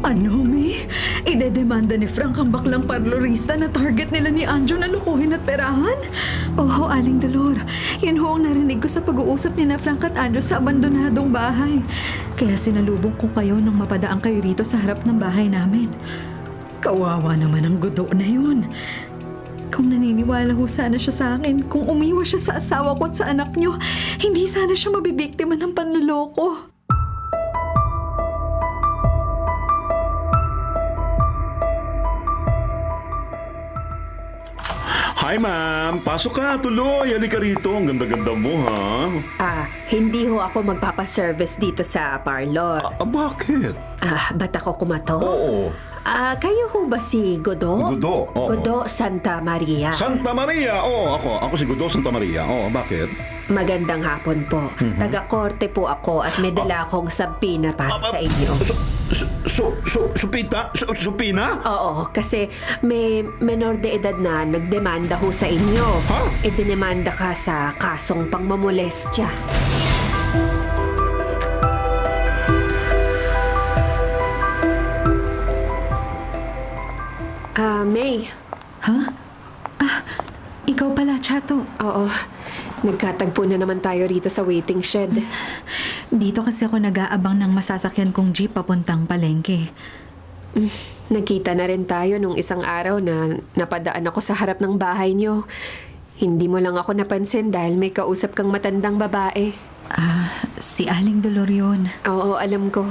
Ano, May? Idedemanda ni Frank ang baklang parlorista na target nila ni Anjo na lukuhin at perahan? Oo, Aling Dolor. Yan ho ang narinig ko sa pag-uusap ni na Frank at Anjo sa abandonadong bahay. Kaya sinalubong ko kayo nang mapadaan kayo rito sa harap ng bahay namin. Kawawa naman ang Gudo na yun. Kung naniniwala ho sana siya sa akin, kung umiwas siya sa asawa ko at sa anak niyo, hindi sana siya mabibiktima ng panloloko. Hi, ma'am. Pasok ka, tuloy. Halika rito. Ang ganda-ganda mo, ha? Hindi ho ako magpapaservice dito sa parlor. Bakit? Ba't ako kumato? Oo. Kayo ho ba si Godo? Godo, oo. Godo Santa Maria. Santa Maria. Oo, ako. Ako si Gudo Santa Maria. Oo, bakit? Magandang hapon po. Taga-korte po ako at may dala akong sabina para sa inyo. Supina? Oo, kasi may menor de edad na nagdemanda ho sa inyo. Ha? Idinemanda ka sa kasong pangmamolestya. May. Ikaw pala, Chato. Oo. Nagkatagpo na naman tayo rito sa waiting shed. Dito kasi ako nag-aabang ng masasakyan kong jeep papuntang palengke. Nagkita na rin tayo nung isang araw na napadaan ako sa harap ng bahay niyo. Hindi mo lang ako napansin dahil may kausap kang matandang babae. Si Aling Dolor yun. Oo, alam ko.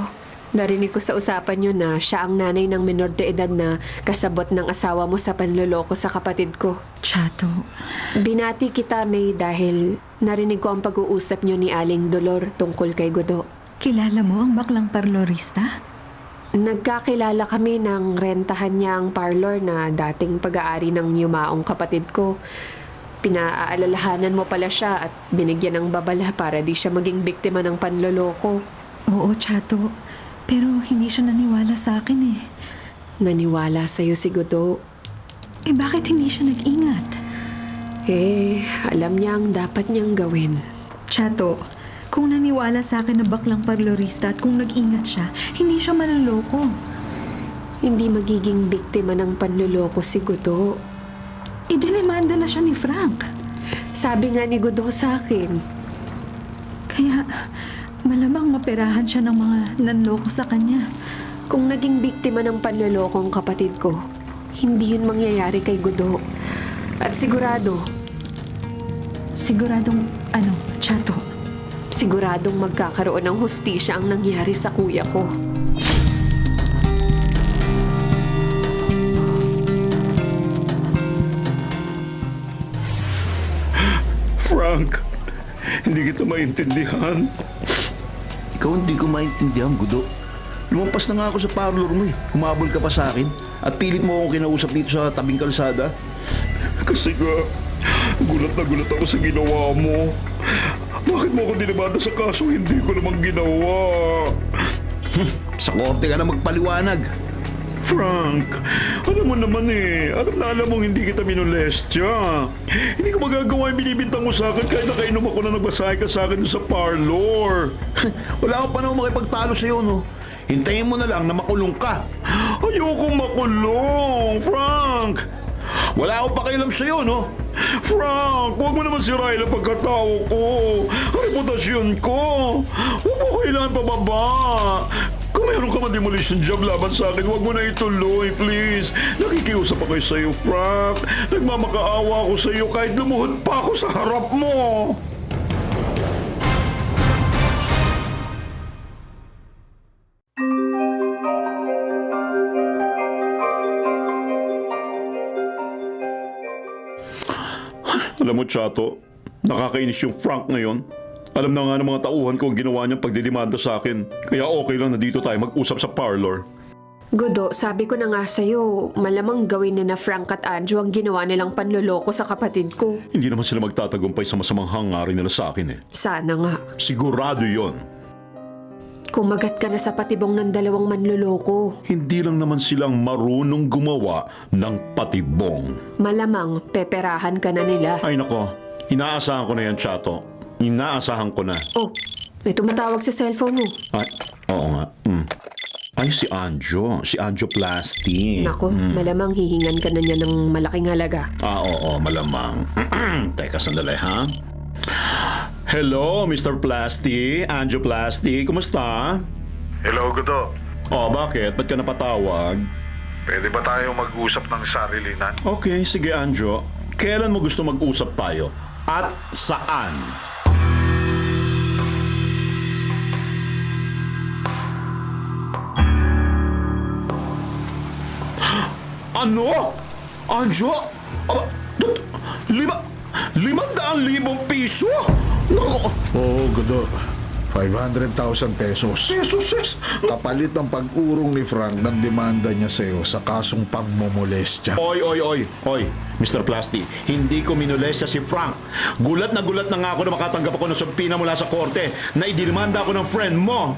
Narinig ko sa usapan niyo na siya ang nanay ng menor de edad na kasabot ng asawa mo sa panloloko sa kapatid ko. Chato. Binati kita, May, dahil narinig ko ang pag-uusap niyo ni Aling Dolor tungkol kay Gudo. Kilala mo ang baklang parlorista? Nagkakilala kami ng rentahan niya ang parlor na dating pag-aari ng yumaong kapatid ko. Pinaalalahanan mo pala siya at binigyan ng babala para di siya maging biktima ng panloloko. Oo, Chato. Pero hindi siya naniwala sa akin eh. Naniwala sa'yo si Gudo. Bakit hindi siya nag-ingat? Alam niya ang dapat niyang gawin. Chato, kung naniwala sa akin na baklang parlorista at kung nag-ingat siya, hindi siya manloloko. Hindi magiging biktima ng panloloko si Gudo. Idinemanda na siya ni Frank. Sabi nga ni Gudo sa akin. Kaya malamang maperahan siya ng mga nanloko sa kanya. Kung naging biktima ng panloloko ang kapatid ko, hindi yun mangyayari kay Gudo. At siguradong Chato? Siguradong magkakaroon ng hustisya ang nangyari sa kuya ko. Frank, hindi kita maintindihan. Ikaw hindi ko maintindihan, Gudo. Lumampas na nga ako sa parlor mo eh. Humabol ka pa sa akin at pilit mo akong kinausap dito sa tabing kalsada. Kasi nga, gulat na gulat ako sa ginawa mo. Bakit mo ako dinimanda sa kaso hindi ko namang ginawa? Sa korte ka na magpaliwanag. Frank, alam mo naman alam mong hindi kita minolestya. Hindi ko magagawa yung binibintang mo sa akin kahit nakainom ako na nagbasahe ka sa akin doon sa parlor. Wala akong panahon makipagtalo sa'yo, no? Hintayin mo na lang na makulong ka. Ayokong makulong, Frank. Wala akong pakialam sa'yo, no? Frank, huwag mo naman sirain ang pagkatao ko. Ang reputasyon ko. Huwag mo kailangan pababa. Kung mayroon ka man demolition job laban sa akin, huwag mo na ituloy, please. Nakikiusap ako sa'yo, Frank. Nagmamakaawa ako sa'yo kahit lumuhod pa ako sa harap mo. Alam mo, Chato, nakakainis yung Frank ngayon. Alam na nga ng mga tauhan ko ang ginawa niyang pagdidemanda sa akin. Kaya okay lang na dito tayo mag-usap sa parlor. Gudo, sabi ko na nga sa'yo, malamang gawin ni na Frank at Anjo ang ginawa nilang panloloko sa kapatid ko. Hindi naman sila magtatagumpay sa masamang hangarin nila sa akin eh. Sana nga. Sigurado yon. Kumagat ka na sa patibong ng dalawang manloloko. Hindi lang naman silang marunong gumawa ng patibong. Malamang peperahan ka na nila. Ay nako, inaasahan ko na yan, Chato. Inaasahan ko na. Oh, may tumatawag sa cellphone mo. Ay, oo nga. Ay, si Anjo Plasti. Nako, malamang hihingan ka na niya ng malaking halaga. Oo, malamang. Teka, sandali ha. Hello, Mr. Plasti. Anjo Plasti, kumusta? Hello, Gudo. Oh, bakit? Ba't ka napatawag? Pwede ba tayo mag-usap ng sarilinan? Okay, sige Anjo. Kailan mo gusto mag-usap tayo? At saan? Ano? Anjo? Aba, 500,000 piso? Naku, Oo, Gudo. 500,000 pesos. pesos. Kapalit ng pag-urong ni Frank ng demanda niya sa'yo sa kasong pangmomolestya. Oy, Mr. Plasti, hindi ko minolestya si Frank. Gulat na nga ako na makatanggap ako ng subpoena mula sa korte na idinimanda ako ng friend mo.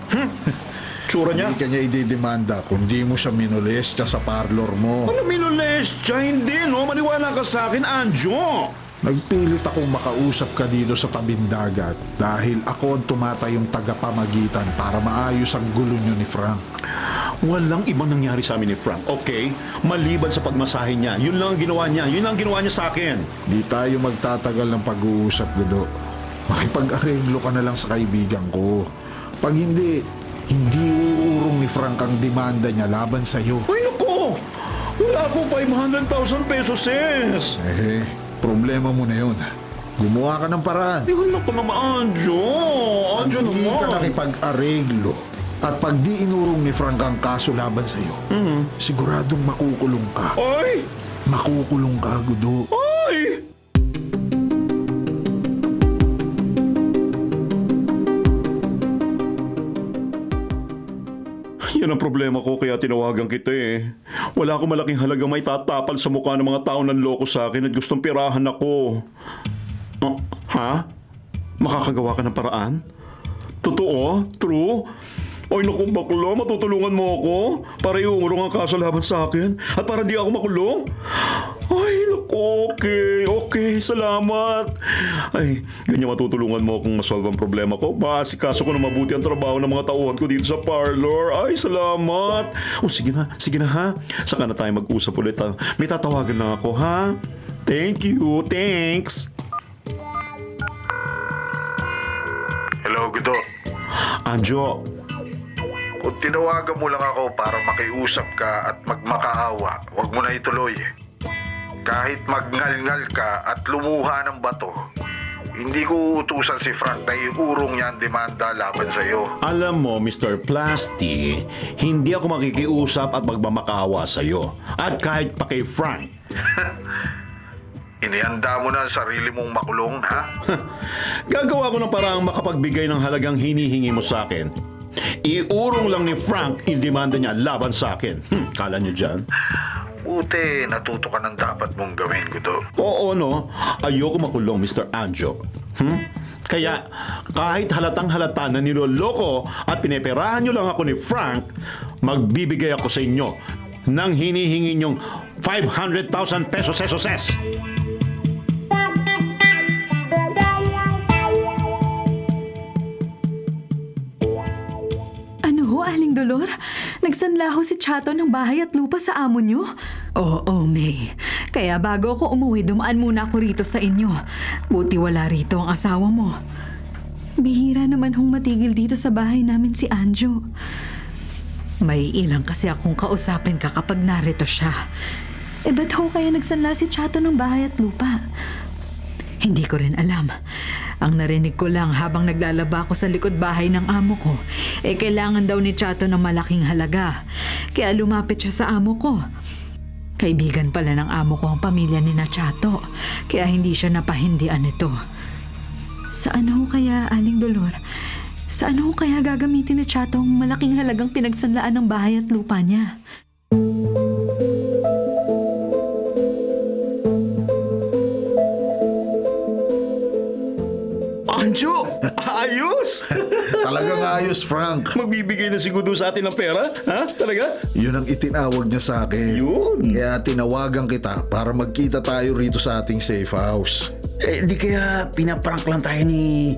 Tsura niya. Hindi ka niya ididemanda kung di mo siya minolestya sa parlor mo. Ano minolestya? Hindi, no? Maniwala ka sa akin, Anjo. Nagpilit akong makausap ka dito sa tabing dagat dahil ako ang tumatayong tagapamagitan para maayos ang gulo niyo ni Frank. Walang ibang nangyari sa amin ni Frank, okay? Maliban sa pagmasahe niya. Yun lang ang ginawa niya. Yun lang ang ginawa niya sa akin. Di tayo magtatagal ng pag-uusap, Gudo. Makipag-arenglo ka na lang sa kaibigan ko. Pag hindi uurong ni Frank ang demanda niya laban sa'yo. Ay, naku! Wala akong 500,000 pesos, sis. Problema mo na yun. Gumawa ka ng paraan. Wala ko naman, Anjo. Anjo Hindi ka naman. nakipag-areglo. At pag di inurong ni Frank ang kaso laban sa'yo, siguradong makukulong ka. Ay! Makukulong ka, Gudo. Ay! Yan ang problema ko kaya tinawagan kita eh. Wala akong malaking halaga may tatapal sa mukha ng mga taong nanloko sa akin at gustong pirahan ako. Oh, ha? Makakagawa ka ng paraan? Totoo? True? Ay naku bakla, matutulungan mo ako para iungurong ang kaso laban sa akin at para di ako makulong? Ay naku, okay, salamat. Ay, ganyan matutulungan mo akong masolve ang problema ko. Kaso ko na mabuti ang trabaho ng mga tauhan ko dito sa parlor. Ay, salamat. O sige na ha. Saka na tayo mag-usap ulit ha. May tatawagan lang ako ha. Thank you, thanks. Hello, Gudo. Anjo, Kung tinawagan mo lang ako para makiusap ka at magmakaawa, huwag mo na ituloy. Kahit magngal-ngal ka at lumuha ng bato, hindi ko uutusan si Frank na iurong niya ang demanda laban sa iyo. Alam mo, Mr. Plasti, hindi ako makikiusap at magmamakaawa sa'yo. At kahit pa kay Frank. Inihanda mo na ang sarili mong makulong, ha? Gagawa ko ng paraang makapagbigay ng halagang hinihingi mo sa akin. Iurong lang ni Frank yung demanda niya laban sa akin. Kala niyo dyan? Buti, natuto ka ng dapat mong gawin, Gudo. Oo, no? Ayoko makulong, Mr. Anjo. Kaya kahit halatang halata na niloloko at pineperahan nyo lang ako ni Frank, magbibigay ako sa inyo ng hinihingi nyong 500,000 pesos. Ano ho, Aling Dolor? Nagsanla ho si Chato ng bahay at lupa sa amo nyo? Oo, May. Kaya bago ako umuwi, dumaan muna ako rito sa inyo. Buti wala rito ang asawa mo. Bihira naman hong matigil dito sa bahay namin si Anjo. May ilang kasi akong kausapin ka kapag narito siya. Ba't ho kaya nagsanla si Chato ng bahay at lupa? Hindi ko rin alam. Ang narinig ko lang habang naglalaba ako sa likod bahay ng amo ko, kailangan daw ni Chato ng malaking halaga. Kaya lumapit siya sa amo ko. Kaibigan pala ng amo ko ang pamilya ni na Chato, kaya hindi siya napahindian nito. Saan ho kaya, Aling Dolor? Saan ho kaya gagamitin ni Chato ang malaking halagang pinagsanlaan ng bahay at lupa niya? Anjo! Ayos! Talagang ayos, Frank. Magbibigay na si Gudo sa atin ng pera? Ha? Talaga? Yun ang itinawag niya sa akin. Yun. Kaya tinawagan kita para magkita tayo rito sa ating safe house. Di kaya pinaprank lang tayo ni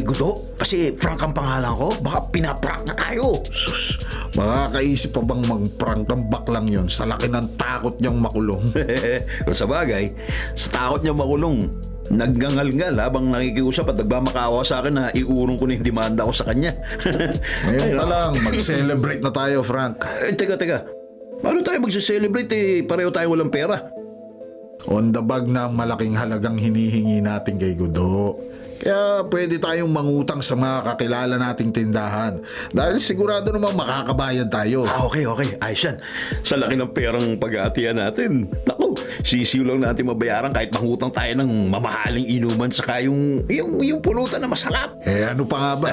Gudo? Kasi Frank ang pangalan ko. Baka pinaprank na tayo. Sus, makakaisip pa bang mag-prank ng baklang yun sa laki ng takot niyang makulong? Kung sa bagay, sa takot niya makulong, naggangal-ngal habang nakikiusap at nagmamakaawa sa akin na iurong ko na yung demanda ko sa kanya. Ngayon pa lang, mag-celebrate na tayo, Frank. Teka. Paano tayo magse-celebrate pareho tayo walang pera? On the bag na malaking halagang hinihingi natin kay Gudo. Kaya pwede tayong mangutang sa mga kakilala nating tindahan. Dahil sigurado namang makakabayad tayo. Okay. Ayos yan. Sa laki ng perang pag-aatian natin. Naku, sisiw lang natin mabayaran kahit mangutang tayo ng mamahaling inuman saka yung pulutan na masarap. Ano pa nga ba?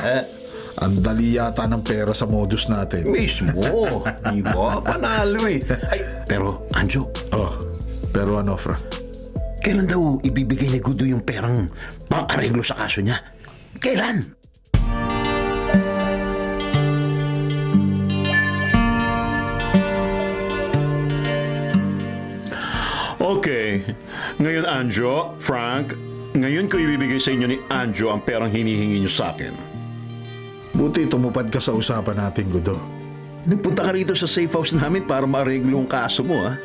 Ang dali yata ng pera sa modus natin. Mismo. Diba? Panalo eh. Ay, pero Anjo, Pero ano, Fra? kailan daw ibibigay ni Gudo yung perang pang-areglo sa kaso niya? Kailan? Okay. Ngayon, Anjo, Frank, ngayon ko ibibigay sa inyo ni Anjo ang perang hinihingi niyo sa akin. Buti tumupad ka sa usapan natin, Gudo. Nagpunta ka rito sa safe house namin para maareglo ang kaso mo, ha?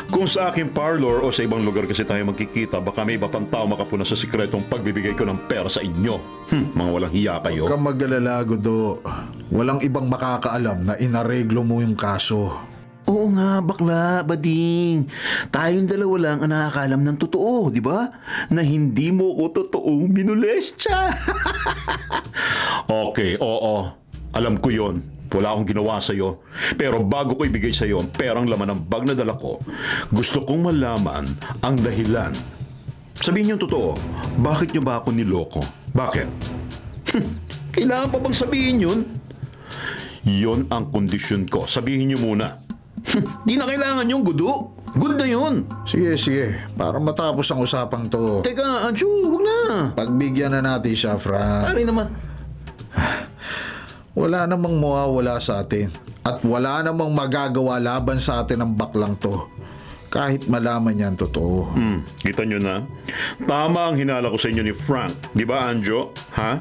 Kung sa aking parlor o sa ibang lugar kasi tayo magkikita, baka may iba pang tao makapuna sa sikretong pagbibigay ko ng pera sa inyo. Mga walang hiya kayo. Huwag kang mag-alala, Gudo. Walang ibang makakaalam na inareglo mo yung kaso. Oo nga, bakla, bading. Tayong dalawa lang ang nakakalam ng totoo, di ba? Na hindi mo ko totoong minulestya. Okay, oo. Alam ko yon. Wala akong ginawa sa'yo. Pero bago ko ibigay sa'yo ang perang laman ng bag na dala ko, gusto kong malaman ang dahilan. Sabihin niyo totoo, bakit niyo ba ako niloko? Bakit? Kailangan pa bang sabihin yun? Yon ang kondisyon ko. Sabihin niyo muna. Di na kailangan yung Gudo. Good na yun. Sige. Para matapos ang usapang to. Teka, Anjo, huwag na. Pagbigyan na natin siya, Frank. Pare naman. Wala namang mawawala sa atin. At wala namang magagawa laban sa atin ang baklang to. Kahit malaman niya ang totoo. Kita nyo na? Tama ang hinala ko sa inyo ni Frank. Di ba, Anjo? Ha?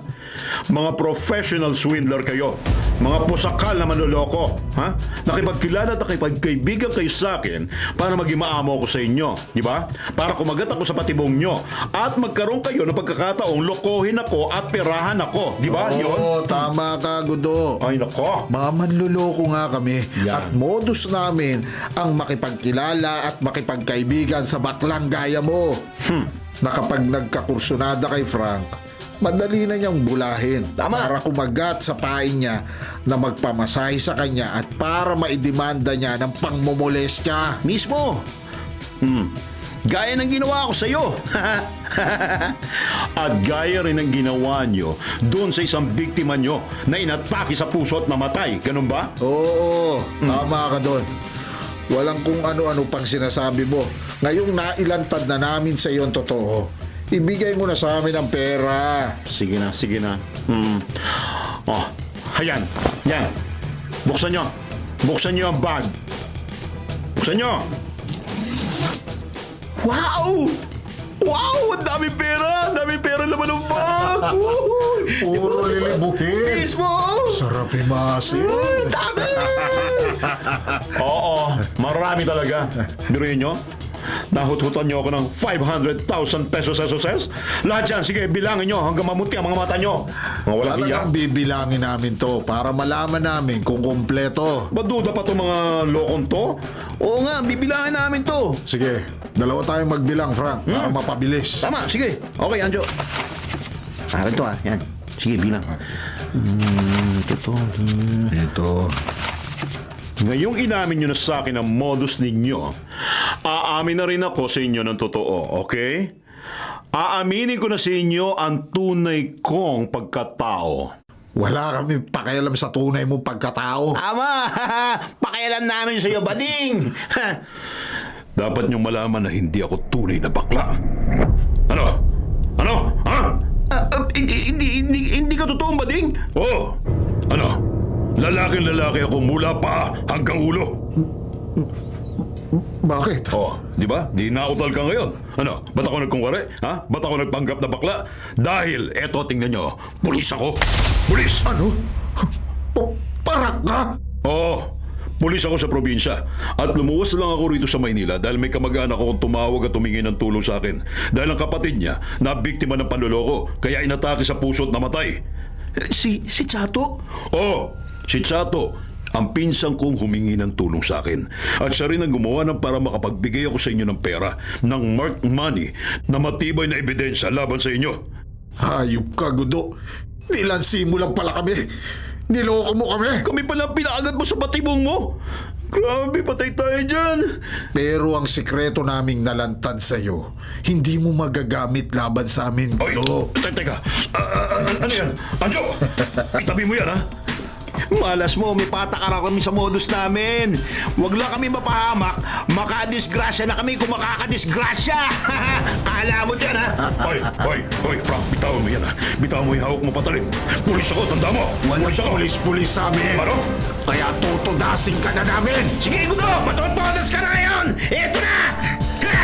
Mga professional swindler kayo. Mga pusakal na manloloko. Ha? Nakipagkilala at nakipagkaibigan kayo sa akin para maging maamo ko sa inyo. Di ba? Para kumagat ako sa patibong nyo. At magkaroon kayo ng pagkakataong lokohin ako at perahan ako. Di ba? Yun? Oo, tama ka, Gudo. Ay, nako. Mga manluloko nga kami. Yan. At modus namin ang makipagkilala at makipagkaibigan sa baklang gaya mo. Na kapag nagkakursunada kay Frank, madali na niyang bulahin. Tama. Para kumagat sa pain niya na magpamasahe sa kanya at para maidemanda niya ng pangmomolestya. Mismo. Gaya ng ginawa ko sa iyo. At gaya rin ng ginawa nyo doon sa isang biktima nyo na inatake sa puso at namatay. Ganun ba? Oo, tama ka doon. Walang kung ano-ano pang sinasabi mo. Ngayong nailantad na namin sa iyo ang totoo, Ibigay mo na sa amin ang pera. Sige na, sige na. Oh, ayan. Yan. Buksan nyo. Buksan nyo ang bag. Buksan nyo. Wow! Wow! Ang daming pera! Ang daming pera naman ng bag! Puro lilibutin. Mismo! Sarap imasin. Dami! Oo, marami talaga. Biruin nyo, nahut-hutan nyo ako ng 500,000 pesos. Lahat yan, sige, bilangin nyo hanggang mamuti ang mga mata nyo. Mga walang iya. Talagang bibilangin namin to para malaman namin kung kumpleto. Maduda pa itong mga lokong to? Oo nga, bibilangin namin to. Sige, dalawa tayong magbilang, Frank, para mapabilis. Tama, sige. Okay, Anjo. Akin to yan. Sige, bilang. Ito. Ito. Ngayong inamin nyo na sa akin ang modus ninyo, aamin na rin ako sa inyo ng totoo, okay? Aaminin ko na sa inyo ang tunay kong pagkatao. Wala kami pakialam sa tunay mong pagkatao. Tama! Pakialam namin sa'yo, bading! Dapat niyong malaman na hindi ako tunay na bakla. Ano? Ano? Ha? Hindi ka totoong bading? Oo. Ano? Lalaki ako mula pa hanggang ulo. Bakit? Oh, di ba? Di nautal ka ngayon. Ano? Ba't ako nagkungwari? Ha? Ba't ako nagpanggap na bakla? Dahil, eto, tingnan nyo. Pulis ako. Pulis! Ano? Parak ka? Oo. Pulis ako sa probinsya. At lumuwas lang ako rito sa Maynila dahil may kamag-anak akong tumawag at humingi ng tulong sa akin. Dahil ang kapatid niya na biktima ng panloloko, kaya inatake sa puso at namatay. Si Chato? Oo. Si Chato, ang pinsang kong humingi ng tulong sa akin. At siya rin ang gumawa ng para makapagbigay ako sa inyo ng pera, ng marked money, na matibay na ebidensya laban sa inyo. Hayop ka, Gudo. Nilansi mo lang pala kami. Niloko mo kami. Kami pala pinaagat mo sa patibong mo. Grabe, patay tayo dyan. Pero ang sikreto naming nalantad sa'yo, hindi mo magagamit laban sa amin, Oy, Gudo. teka. Ano yan? Anjo! Itabi mo yan, ha? Malas mo, may patakaran kami sa modus namin. Huwag lang kami mapahamak. Makadisgrasya na kami kung makakadisgrasya. Kala mo dyan, ha? Hoy, Frank, bitawan mo yan, ha? Bitawan mo yung hawak mo patalim. Pulis ako, tanda mo. Pulis ako. Pulis-pulis sa amin. Ano? Kaya tutudasin ka na namin. Sige, Gudo! Matutudas ka na ngayon! Ito na! Ha!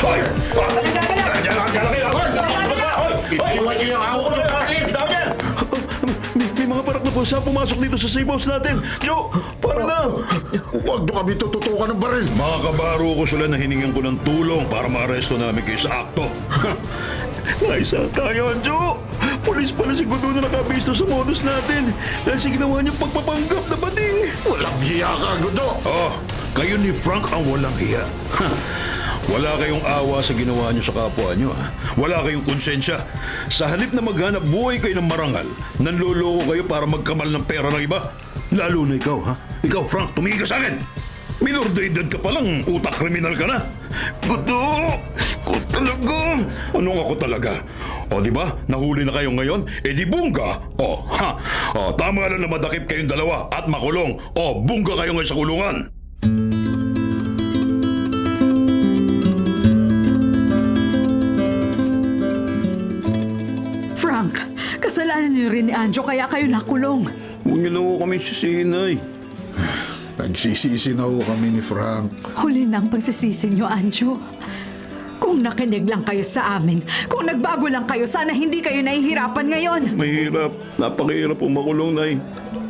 Hoy! Diyan lang kayo! Iwan niyo yung hawak ko ng patalim! Bitaw niya! May mga parak na pusa pumasok dito sa safe house natin. Joe, para na! Huwag do kami tututukan ng baril. Mga kabaro ko sila na hiningan ko ng tulong para maaresto namin kayo sa akto. Naisa tayo, Joe! Pulis pala si Gudo na nakabisto sa modus natin dahil sa ginawa niyang pagpapanggap na bading. Walang hiya ka, Gudo. Oh, kayo ni Frank ang walang hiya. Wala kayong awa sa ginawa niyo sa kapwa niyo, ha? Wala kayong konsensya. Sa halip na maghanap buhay kayo ng marangal, nanloloko kayo para magkamal ng pera ng iba. Lalo na ikaw, ha? Ikaw, Frank, tumigil ka sa akin! Minor de edad ka palang, utak kriminal ka na. Gusto! Ako talaga! Anong ako talaga? O, di ba? Nahuli na kayo ngayon? E di bungga! O, ha? O, tama lang na madakip kayong dalawa at makulong. O, bungga kayo ngayon sa kulungan. Frank, kasalanan niyo rin ni Anjo kaya kayo nakulong. Huwag niyo na ho kami sisihin, ay. Nagsisisi na ho kami ni Frank. Huli ng pagsisisi niyo, Anjo. Kung nakinig lang kayo sa amin, kung nagbago lang kayo, sana hindi kayo nahihirapan ngayon. Mahirap. Napakahirap po makulong, Nay.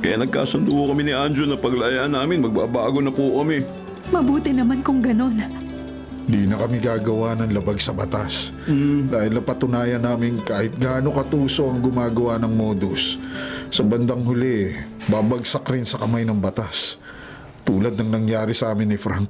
Kaya nagkasundo kami ni Anjo na paglayaan namin, magbabago na po kami. Mabuti naman kung ganon. Di na kami gagawa ng labag sa batas. Dahil napatunayan namin kahit gaano katuso ang gumagawa ng modus. Sa bandang huli, babagsak rin sa kamay ng batas. Tulad ng nangyari sa amin ni Frank.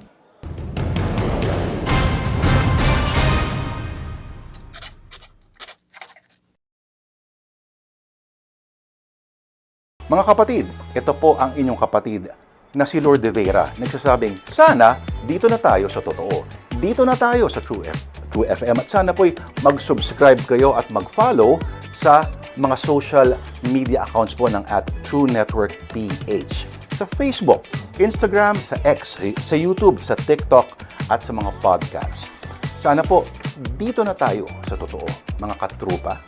Mga kapatid, ito po ang inyong kapatid na si Lord De Vera nagsasabing, sana dito na tayo sa totoo. Dito na tayo sa 2FM. At sana po'y mag-subscribe kayo at mag-follow sa mga social media accounts po ng @TrueNetworkPH. Sa Facebook, Instagram, sa X, sa YouTube, sa TikTok, at sa mga podcasts. Sana po, dito na tayo sa totoo, mga katrupa.